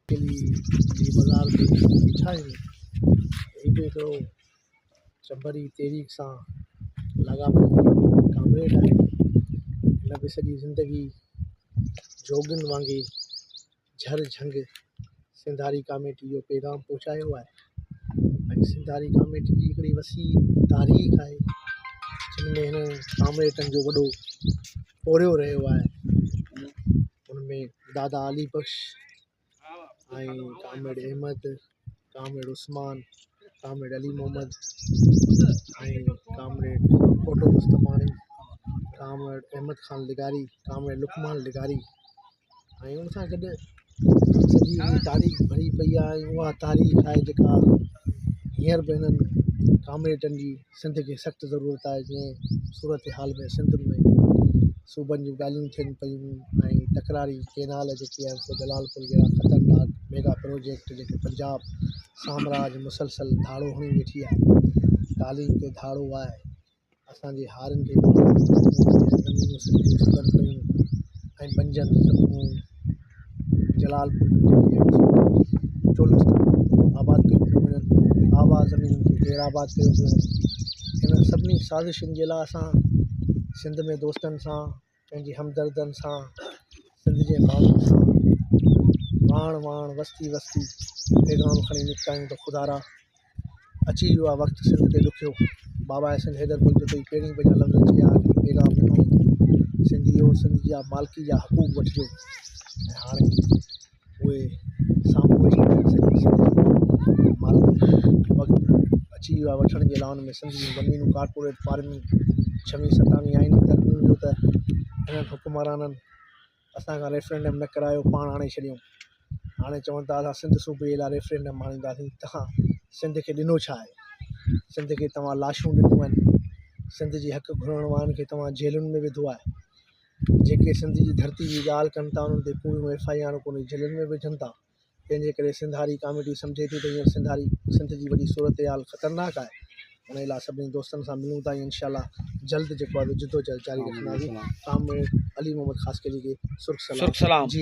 के लिए ये बाज़ार में छाएंगे इबे तो चंबरी तहरीक सां लॻा पियो कामरेड आहे। हिन बि सॼी ज़िंदगी जोगिन वांगुरु झर झंग सिंधारी कमेटी जो पैगाम पहुचायो आहे। ऐं सिंधारी कमेटी जी हिकिड़ी वसी तारीख़ आहे जिन में हिन कामरेडनि जो वॾो पोरियो रहियो आहे। उनमें दादा अली बख्श ऐं comrade Ahmad, comrade Usman, comrade Ali Mohammad ऐं comrade photo मुस्तफ़ानी, comrade Ahmad Khan लिगारी, comrade Lukman लिगारी ऐं उन सां गॾु सॼी तारीख़ भरी पई आहे। ऐं उहा तारीख़ आहे जेका हींअर बि हिननि कामरेडनि जी सिंध खे सख़्तु ज़रूरत आहे। जीअं सूरत हाल में सिंध में सूबनि जूं ॻाल्हियूं थियनि पियूं ऐं तकरारी केनाल जेकी आहे सो जलालपुर जहिड़ा ख़तरनाक मेगा प्रोजेक्ट जेके पंजाब साम्राज मुसलसल धाड़ो हणी वेठी आहे, तालीम ते धाड़ो आहे। असांजे हारनि खे ज़मीनूं सुकनि पियूं ऐं पंजनि ज़मीनूं जलालपुर जेकी आहे चोलिस्तान आबाद कयूं पियूं वञनि, आबाद ज़मीनुनि खे गैर आबाद कयो पियो वञे। हिन सभिनी साज़िशुनि जे लाइ असां सिंध में दोस्तनि सां पंहिंजी हमदर्दनि सां सिंध जे माण्हुनि सां वाण वस्ती पैगाम खणी निकिता आहियूं त ख़ुदारा अची वियो आहे वक़्तु सिंध ते ॾुखियो। बाबा सिंध हैदर बुलंद ते पहिरीं पंहिंजा लफ़्ज़ चया कि पैगाम ॾिनो सिंधियो सिंध जा मालिकी जा हक़ूक़ वठिजो। ऐं हाणे उहे साम्हूं अची मालिकी वक़्तु अची वियो आहे वठण जे लाइ। उन में सिंध जूं ज़मीनूं कारपोरेट फार्मिंग 26-27 आहिनि तरमियूं जो त हिननि हुकुमराननि असां खां रेफरेंडम न करायो, पाण आणे छॾियऊं। हाणे चवनि था असां सिंध सूबे जे लाइ रेफरेंडम आणींदासीं। तव्हां सिंध खे ॾिनो छा आहे? सिंध खे तव्हां लाशूं ॾिनियूं आहिनि, सिंध जी हक़ घुरण वारनि खे तव्हां जेलुनि में विधो आहे। जेके सिंध जी धरती जी ॻाल्हि कनि था उन्हनि ते पूरियूं FIR कोन्हे, जेलुनि में विझनि था। तंहिंजे करे सिंधारी कमेटी सम्झे थी त हींअर सिंध जी वॾी सूरत हाल ख़तरनाक आहे। उन लाइ सभिनी दोस्तनि सां मिलूं था। इंशाअल्लाह जल्द जेको आहे जिदोजहद जारी रखंदासीं। कामरेड अली मोहम्मद ख़ासकरी खे सुर्ख सलाम। जी